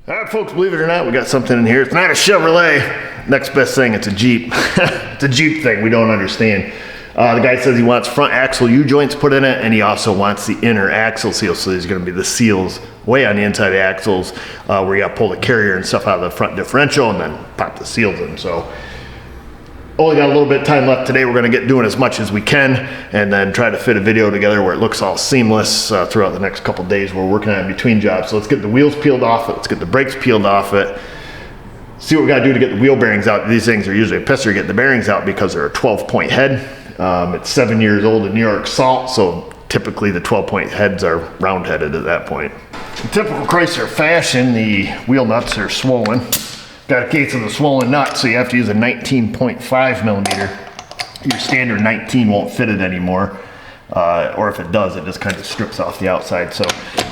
All right, folks, believe it or not, we got something in here. It's not a Chevrolet. Next best thing, it's a Jeep. It's a Jeep thing we don't understand. The guy says he wants front axle U-joints put in it, and he also wants the inner axle seal. So there's gonna be the seals way on the inside of the axles where you gotta pull the carrier and stuff out of the front differential and then pop the seals in. So only got a little bit of time left today. We're gonna get doing as much as we can and then try to fit a video together where it looks all seamless throughout the next couple days. We're working on in between jobs. So let's get the wheels peeled off it. Let's get the brakes peeled off it. See what we gotta do to get the wheel bearings out. These things are usually a pisser to get the bearings out because they're a 12-point head. It's 7 years old in New York salt, so typically the 12-point heads are round-headed at that point. In typical Chrysler fashion, the wheel nuts are swollen. Got a case of the swollen nut, so you have to use a 19.5 millimeter. Your standard 19 won't fit it anymore, or if it does, it just kind of strips off the outside. So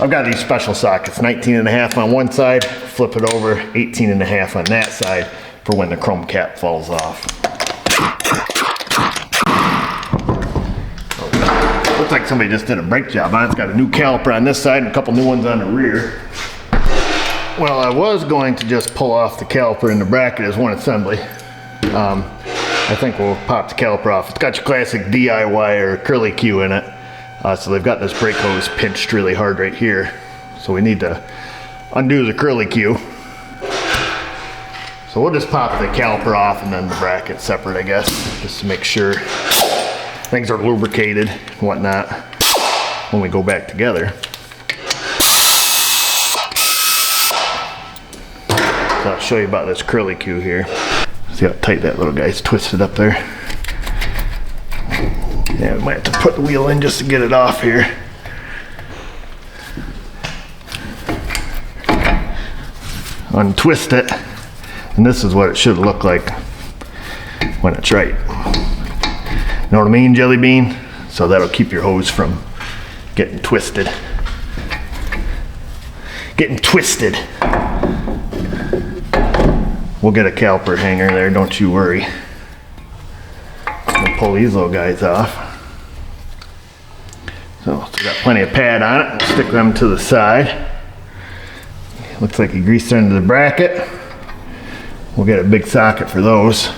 I've got these special sockets, 19.5 on one side, flip it over, 18.5 on that side for when the chrome cap falls off. Looks like somebody just did a brake job on it. It's got a new caliper on this side and a couple new ones on the rear. Well, I was going to just pull off the caliper in the bracket as one assembly. I think we'll pop the caliper off. It's got your classic DIY or curly Q in it. So they've got this brake hose pinched really hard right here. So we need to undo the curly Q. So we'll just pop the caliper off and then the bracket separate, I guess, just to make sure things are lubricated and whatnot when we go back together. So I'll show you about this curly Q here. See how tight that little guy's twisted up there. Yeah, we might have to put the wheel in just to get it off here. Untwist it, and this is what it should look like when it's right. You know what I mean, Jelly Bean? So that'll keep your hose from getting twisted. Getting twisted. We'll get a caliper hanger there, don't you worry. We'll pull these little guys off. So we got plenty of pad on it. We'll stick them to the side. Looks like he greased under the bracket. We'll get a big socket for those.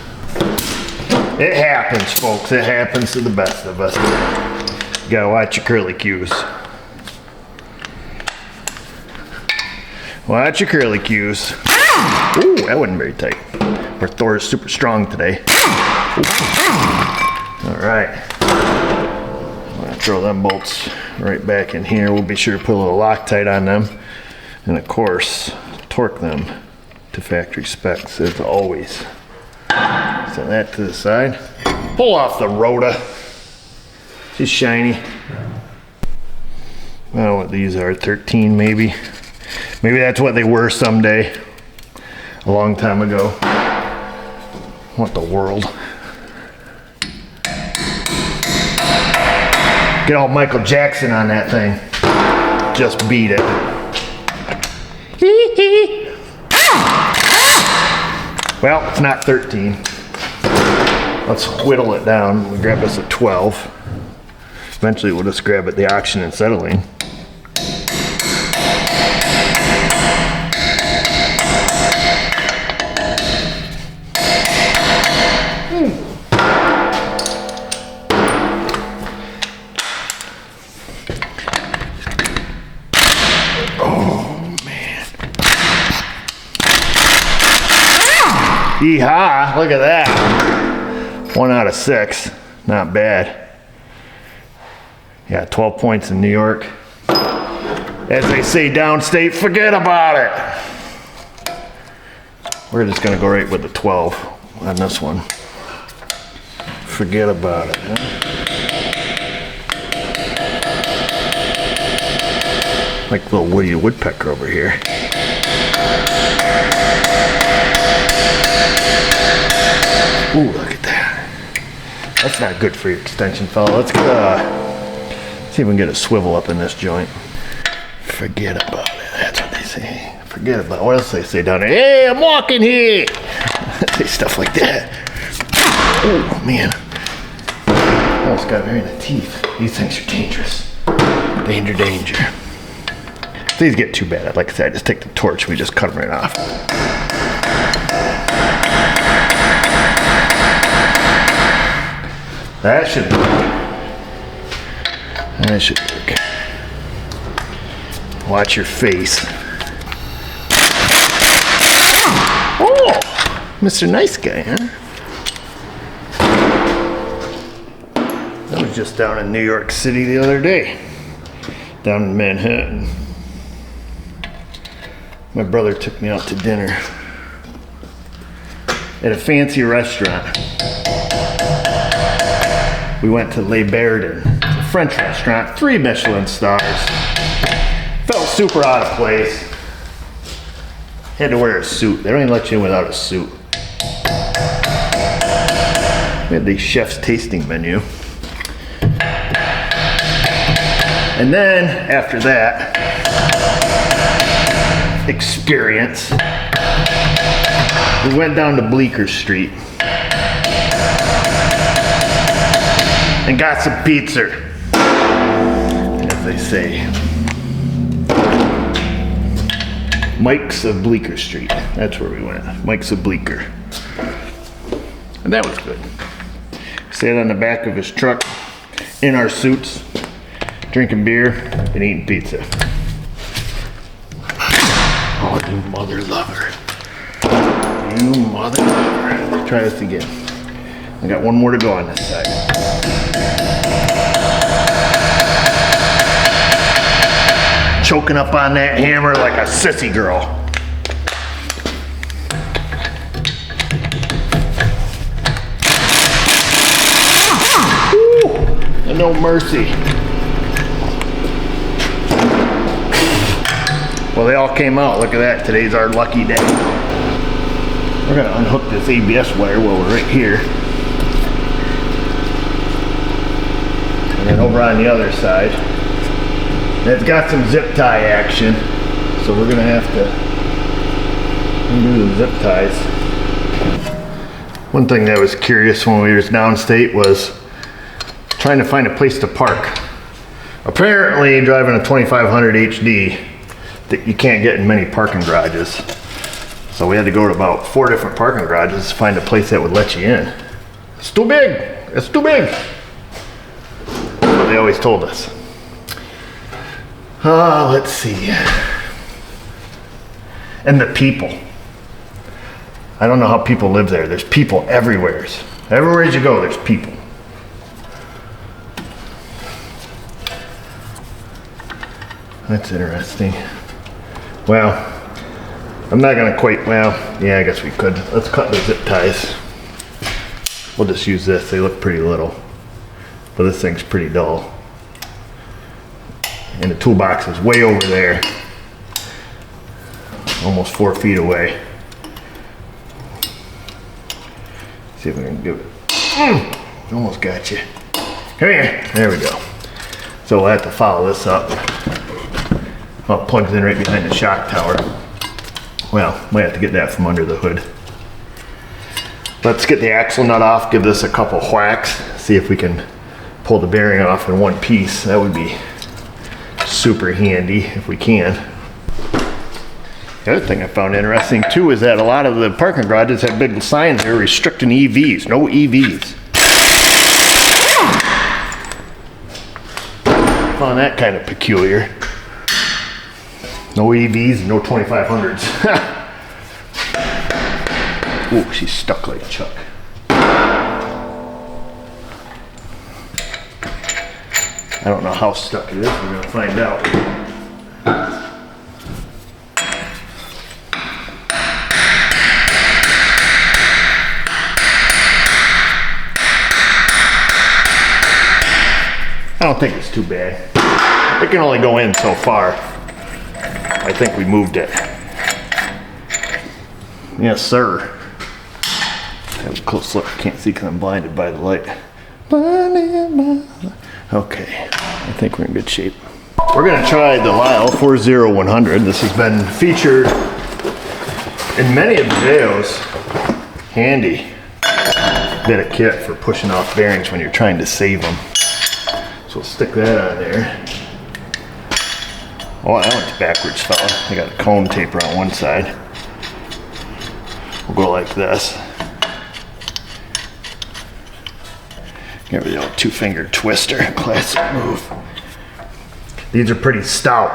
It happens, folks. It happens to the best of us. You gotta watch your curly Qs. Watch your curly Qs. Ooh, that wasn't very tight. Our Thor is super strong today. All right. I'm gonna throw them bolts right back in here. We'll be sure to put a little Loctite on them. And of course, torque them to factory specs as always. Set that to the side. Pull off the rota. She's shiny. I don't know what these are, 13 maybe. Maybe that's what they were someday. A long time ago. What the world? Get all Michael Jackson on that thing. Just beat it. Well, it's not 13. Let's whittle it down. We grab us a 12. Eventually we'll just grab at the auction and settling. Yeehaw, look at that. 1 out of 6, not bad. Yeah, 12 points in New York. As they say downstate, forget about it. We're just gonna go right with the 12 on this one. Forget about it, huh? Like little Woody Woodpecker over here. Ooh, look at that. That's not good for your extension, fella. Let's get see if we can get a swivel up in this joint. Forget about it. That's what they say. Forget about it. What else do they say down there? Hey, I'm walking here. Say stuff like that. Oh, man. Almost got me in the teeth. These things are dangerous. Danger, danger. these get too bad, like I said, I just take the torch, we just cut them right off. That should work. Watch your face. Oh, Mr. Nice Guy, huh? I was just down in New York City the other day. Down in Manhattan. My brother took me out to dinner at a fancy restaurant. We went to Le Berdin, a French restaurant, 3 Michelin stars. Felt super out of place. Had to wear a suit. They don't even let you in without a suit. We had the chef's tasting menu. And then, after that experience, we went down to Bleecker Street and got some pizza, as they say. Mike's of Bleecker Street. That's where we went. Mike's of Bleecker. And that was good. Sat on the back of his truck in our suits, drinking beer and eating pizza. Oh, you mother lover. You mother lover. Let's try this again. I got one more to go on this side. Choking up on that hammer like a sissy girl. Woo! And no mercy. Well, they all came out. Look at that. Today's our lucky day. We're gonna unhook this ABS wire while we're right here. And then over on the other side, it's got some zip tie action, so we're gonna have to undo the zip ties. One thing that was curious when we was downstate was trying to find a place to park. Apparently, driving a 2500 HD, that you can't get in many parking garages. So we had to go to about 4 different parking garages to find a place that would let you in. It's too big. It's too big. That's what they always told us. Let's see. And the people. I don't know how people live there. There's people everywhere. Everywhere you go, there's people. That's interesting. Well, I'm not gonna quite, well, yeah, I guess we could. Let's cut the zip ties. We'll just use this. They look pretty little, but this thing's pretty dull. And the toolbox is way over there, almost 4 feet away. See if we can do it. Almost got you. Come here. There we go. So we'll have to follow this up. Oh, it plugs in right behind the shock tower. Well, might have to get that from under the hood. Let's get the axle nut off, give this a couple whacks, see if we can pull the bearing off in one piece. That would be super handy if we can. The other thing I found interesting too is that a lot of the parking garages have big signs there restricting EVs. No EVs. Found that kind of peculiar. No EVs, no 2500s. Ooh, she's stuck like Chuck. I don't know how stuck it is. We're gonna find out. I don't think it's too bad. It can only go in so far. I think we moved it. Yes, sir. Have a close look. I can't see because I'm blinded by the light. Okay, I think we're in good shape. We're gonna try the Lyle 40100. This has been featured in many of the videos. Handy bit of kit for pushing off bearings when you're trying to save them. So we'll stick that on there. Oh, that one's backwards, fella. I got a cone taper on one side. We'll go like this. Give it a little two-finger twister, classic move. These are pretty stout.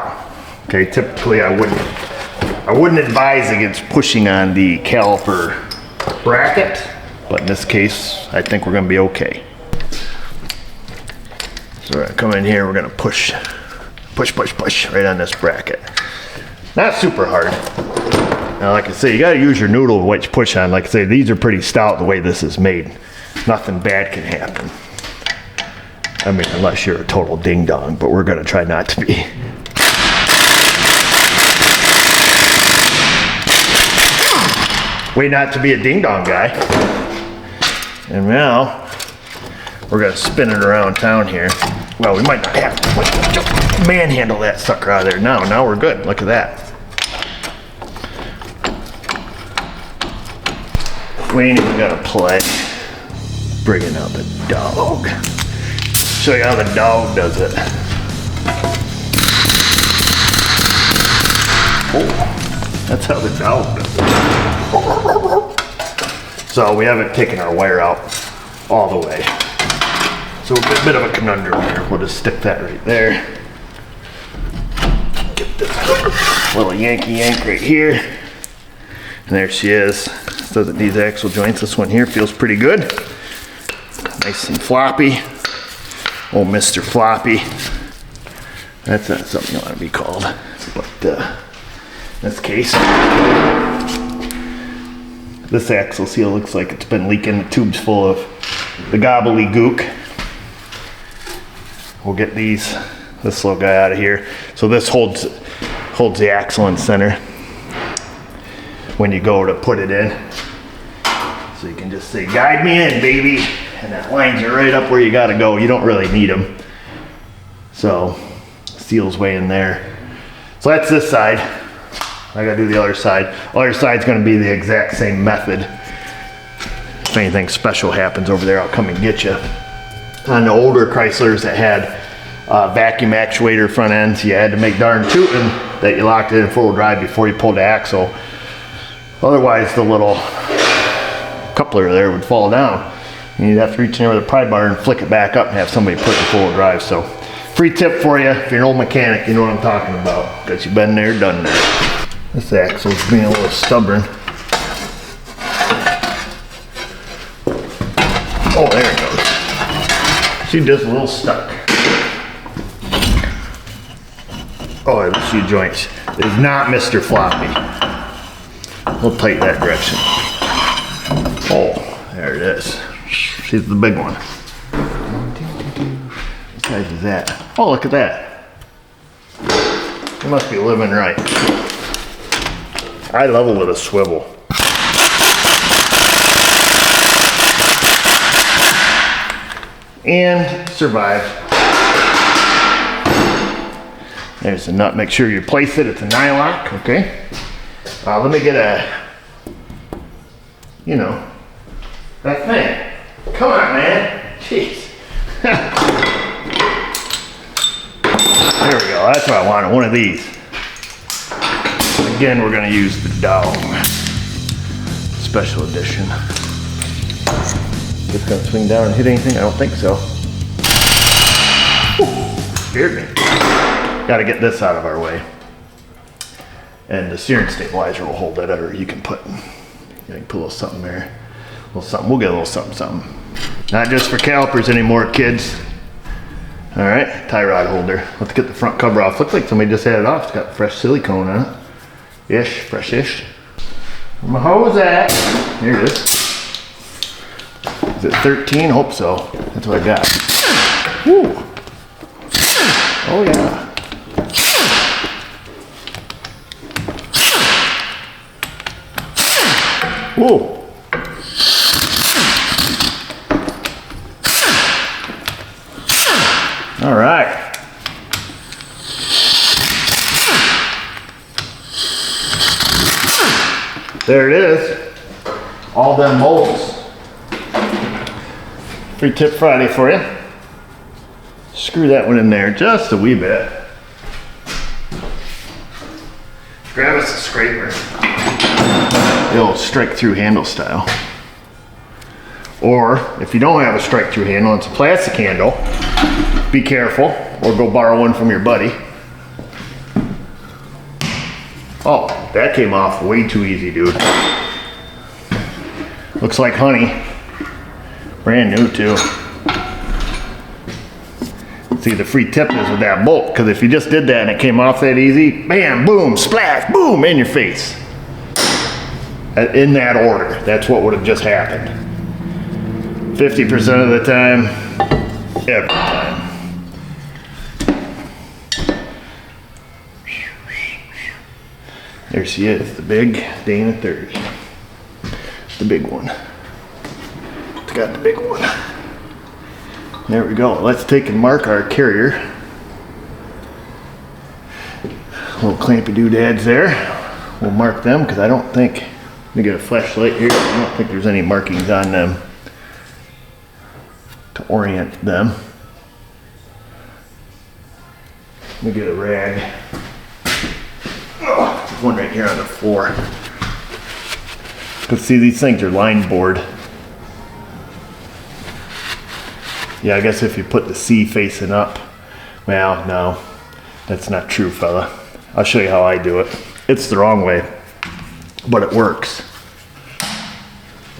Okay, typically I wouldn't advise against pushing on the caliper bracket, but in this case, I think we're gonna be okay. So we're gonna come in here, we're gonna push right on this bracket. Not super hard. Now, like I say, you gotta use your noodle of what you push on. Like I say, these are pretty stout the way this is made. Nothing bad can happen. I mean, unless you're a total ding-dong, but we're gonna try not to be. Way not to be a ding-dong guy. And now, we're gonna spin it around town here. Well, we might not have to manhandle that sucker out of there. Now we're good, look at that. We ain't even gonna play. Bringing out the dog. Show you how the dog does it. Oh, that's how the dog does it. So we haven't taken our wire out all the way. So a bit of a conundrum here. We'll just stick that right there. Get this little Yankee yank right here. And there she is. Does it these axle joints? This one here feels pretty good. Nice and floppy. Oh, Mr. Floppy. That's not something you want to be called. But in this case, this axle seal looks like it's been leaking. The tube's full of the gobbledygook. We'll get this little guy out of here. So this holds the axle in center when you go to put it in. So you can just say, guide me in, baby. And that lines you right up where you gotta go. You don't really need them. So, seal's way in there. So that's this side. I gotta do the other side. Other side's gonna be the exact same method. If anything special happens over there, I'll come and get you. On the older Chryslers that had vacuum actuator front ends, you had to make darn tootin' that you locked it in four-wheel drive before you pulled the axle. Otherwise, the little coupler there would fall down. You'd have to reach in there with a pry bar and flick it back up and have somebody put it in four-wheel drive. So, free tip for you. If you're an old mechanic, you know what I'm talking about. Because you've been there, done that. This axle's being a little stubborn. Oh, there it goes. She's just a little stuck. Oh, the shoe joints is not Mr. Floppy. We'll tighten that direction. Oh, there it is. She's the big one. What size is that? Oh, look at that. You must be living right. Eye level with a swivel. And survive. There's the nut. Make sure you place it. It's a nylock, okay? Let me get that thing. Come on, man. Jeez. There we go. That's what I wanted. One of these. Again, we're going to use the dog. Special edition. Is it going to swing down and hit anything? I don't think so. Whew, scared me. Got to get this out of our way. And the steering stabilizer will hold that, or you can put a little something there. A little something. We'll get a little something. Not just for calipers anymore, kids. All right, tie rod holder. Let's get the front cover off. Looks like somebody just had it off. It's got fresh silicone on it. Ish, fresh-ish. Where my hose at? Here it is. Is it 13? Hope so. That's what I got. Woo. Oh yeah. Whoa. All right. There it is. All them bolts. Free tip Friday for you. Screw that one in there just a wee bit. grab us a scraper. It'll strike through handle style. Or if you don't have a strike through handle, it's a plastic handle, be careful, or go borrow one from your buddy. Oh, that came off way too easy, dude. Looks like honey. Brand new too. See, the free tip is with that bolt, because if you just did that and it came off that easy, bam, boom, splash, boom, in your face. In that order, that's what would have just happened. 50% of the time, every time. There she is, the big Dana 30. The big one. It's got the big one. There we go. Let's take and mark our carrier. Little clampy doodads there. We'll mark them because I don't think, let me get a flashlight here. I don't think there's any markings on them to orient them. Let me get a rag. Oh, there's one right here on the floor. But see, these things are line board. Yeah, I guess if you put the C facing up, well, no, that's not true, fella. I'll show you how I do it. It's the wrong way, but it works.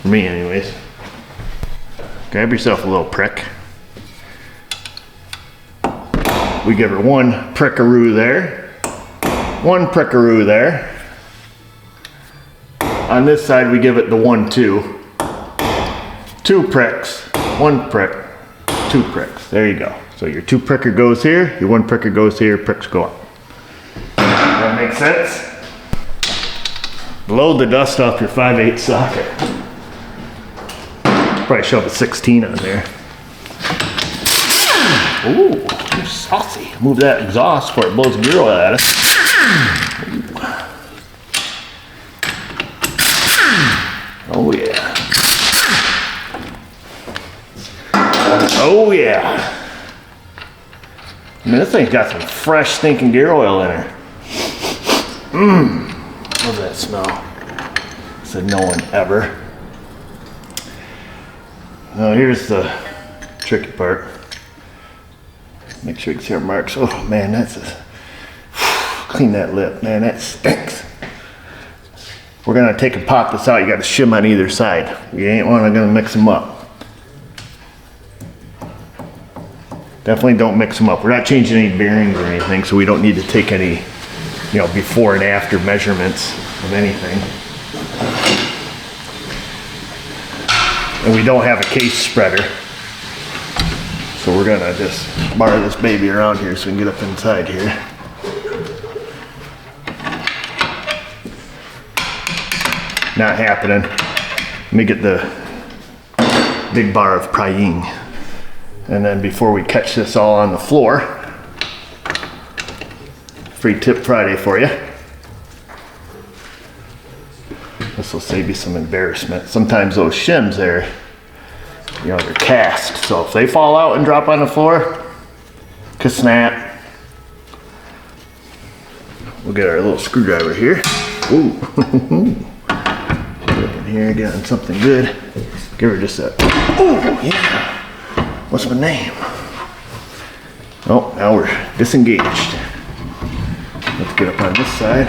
For me, anyways. Grab yourself a little prick. We give her one prickaroo there. One prickaroo there. On this side, we give it the 1-2. 2 pricks, 1 prick. 2 pricks. There you go. So your 2 pricker goes here, your 1 pricker goes here, pricks go up. That makes sense? Blow the dust off your 5/8 socket. Probably shove a 16 on there. Ooh, you're saucy. Move that exhaust before it blows the gear oil at us. Oh yeah. Oh yeah. I mean, this thing's got some fresh stinking gear oil in her. What's that smell? Said no one ever. Now here's the tricky part. Make sure you can see our marks. Oh man, that's a, clean that lip, man, that stinks. We're gonna take and pop this out. You gotta shim on either side. You ain't gonna mix them up. Definitely don't mix them up. We're not changing any bearings or anything, so we don't need to take any, you know, before and after measurements of anything. And we don't have a case spreader. So we're gonna just bar this baby around here so we can get up inside here. Not happening. Let me get the big bar of Praying. And then before we catch this all on the floor, free tip Friday for you. This will save you some embarrassment. Sometimes those shims there, you know, they're cast. So if they fall out and drop on the floor, ka-snap. We'll get our little screwdriver here. Ooh. Get up in here, getting something good. Give her just a, ooh, yeah. What's my name? Oh, now we're disengaged. Let's get up on this side.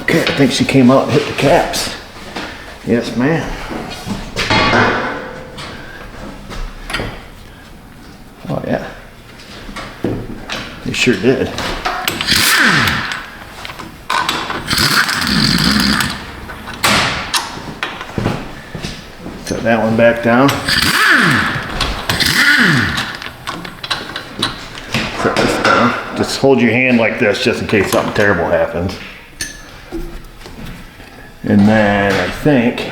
Okay, I think she came out and hit the caps. Yes, ma'am. Oh, yeah. They sure did. Set that one back down. Set this down. Just hold your hand like this just in case something terrible happens. And then I think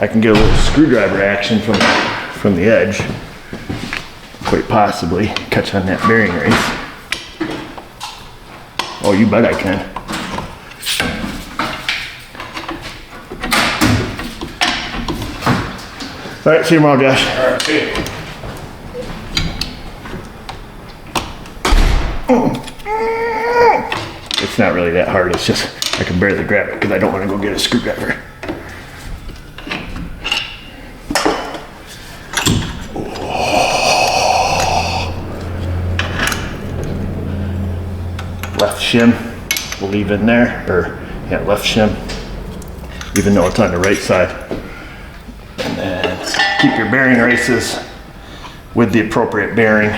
I can get a little screwdriver action from the edge. Quite possibly catch on that bearing race. Oh, you bet I can. All right, see you tomorrow, Josh. All right, see you. It's not really that hard, it's just I can barely grab it because I don't want to go get a screwdriver. Left shim, we'll leave in there, or yeah, left shim, even though it's on the right side. And then keep your bearing races with the appropriate bearing.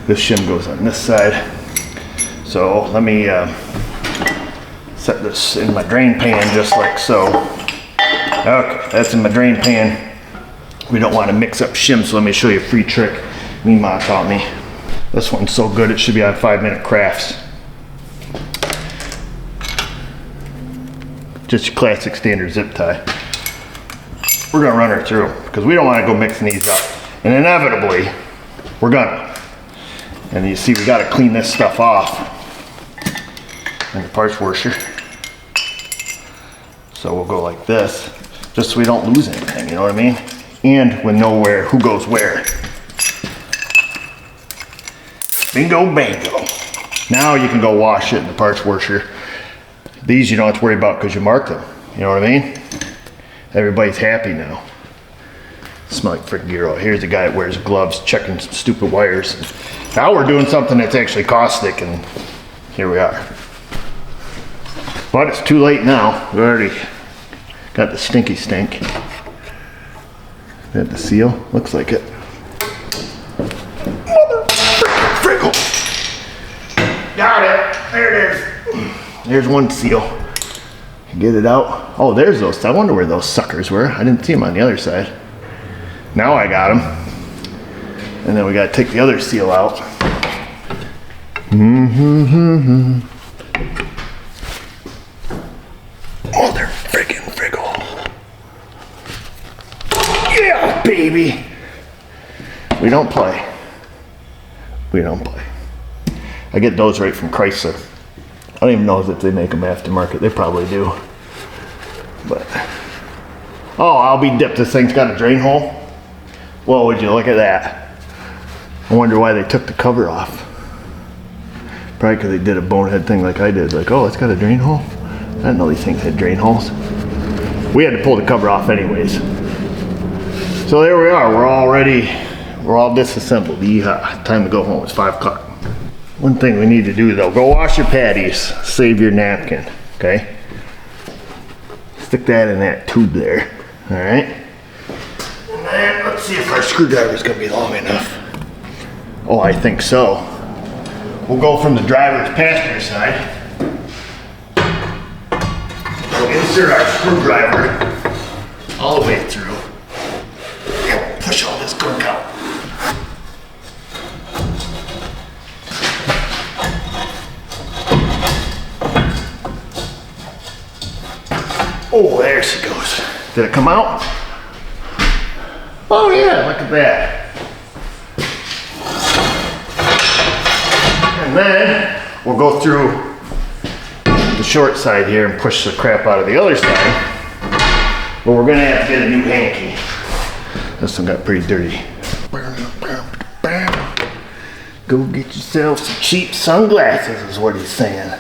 This shim goes on this side. So let me set this in my drain pan just like so. Okay, that's in my drain pan. We don't want to mix up shims, so let me show you a free trick Mima taught me. This one's so good it should be on 5-minute crafts. Just your classic standard zip tie. We're gonna run her through because we don't want to go mixing these up. And inevitably, we're gonna. And you see we gotta clean this stuff off in the parts washer. So we'll go like this, just so we don't lose anything, you know what I mean? And we know who goes where. Bingo bango. Now you can go wash it in the parts washer. These you don't have to worry about because you marked them. You know what I mean? Everybody's happy now. Smell like freaking gear oil. Here's a guy that wears gloves checking some stupid wires. Now we're doing something that's actually caustic, and here we are. But it's too late now. We already got the stinky stink. That the seal? Looks like it. Frickle! Got it. There it is. There's one seal. Get it out. Oh, there's those. I wonder where those suckers were. I didn't see them on the other side. Now I got them. And then we got to take the other seal out. Mother friggin' friggle. Yeah, baby. We don't play. We don't play. I get those right from Chrysler. I don't even know if they make them aftermarket. They probably do. But, oh, I'll be dipped. This thing's got a drain hole. Well, would you look at that? I wonder why they took the cover off. Probably because they did a bonehead thing like I did. Like, oh, it's got a drain hole? I didn't know these things had drain holes. We had to pull the cover off anyways. So there we are. We're all ready. We're all disassembled. Yeehaw. Time to go home. It's 5 o'clock. One thing we need to do though, go wash your patties. Save your napkin, okay? Stick that in that tube there, all right? And then let's see if our screwdriver's gonna be long enough. Oh, I think so. We'll go from the driver's passenger side. We'll insert our screwdriver all the way through. And we'll push all this gunk out. Oh, there she goes. Did it come out? Oh yeah, look at that. And then we'll go through the short side here and push the crap out of the other side. But we're gonna have to get a new hanky. This one got pretty dirty. Go get yourself some cheap sunglasses is what he's saying.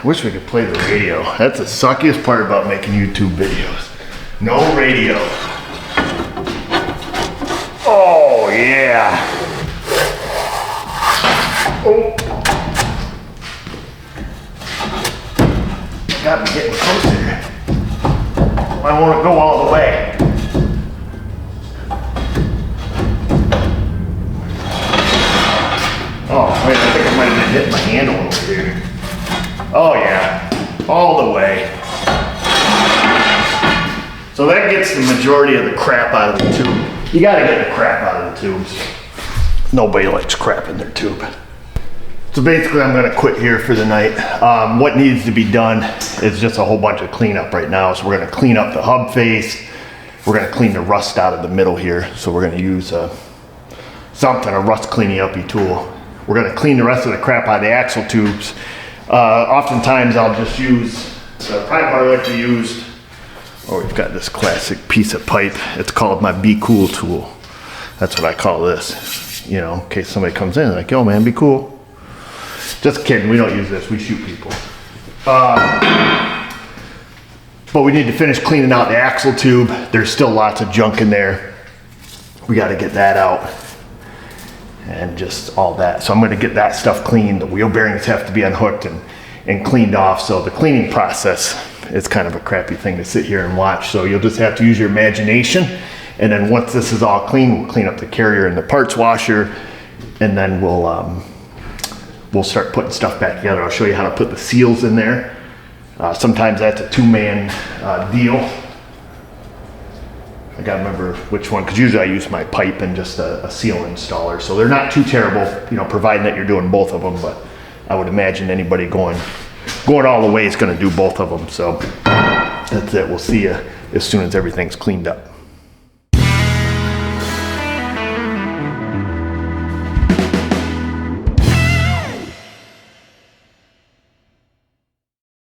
I wish we could play the radio. That's the suckiest part about making YouTube videos. No radio. Oh, yeah. Oh. Got me getting closer. I want to go all the way. Oh, wait, I think I might have been hitting my handle over here. Oh yeah, all the way. So that gets the majority of the crap out of the tube. You gotta get the crap out of the tubes. Nobody likes crap in their tube. So basically I'm gonna quit here for the night. What needs to be done is just a whole bunch of cleanup right now. So we're gonna clean up the hub face. We're gonna clean the rust out of the middle here. So we're gonna use a rust cleaning uppy tool. We're gonna clean the rest of the crap out of the axle tubes. Oftentimes I'll just use the pry bar like we used Or we've got this classic piece of pipe. It's called my Be Cool tool. That's what I call this. You know, in case somebody comes in like, yo man, be cool. Just kidding, we don't use this, we shoot people. But we need to finish cleaning out the axle tube. There's still lots of junk in there. We gotta get that out. And just all that. So I'm gonna get that stuff cleaned. The wheel bearings have to be unhooked and cleaned off. So the cleaning process is kind of a crappy thing to sit here and watch. So you'll just have to use your imagination. And then once this is all clean, we'll clean up the carrier and the parts washer. And then we'll start putting stuff back together. I'll show you how to put the seals in there. Sometimes that's a two-man deal. I gotta remember which one, because usually I use my pipe and just a seal installer. So they're not too terrible, you know, providing that you're doing both of them, but I would imagine anybody going all the way is gonna do both of them. So that's it, we'll see you as soon as everything's cleaned up.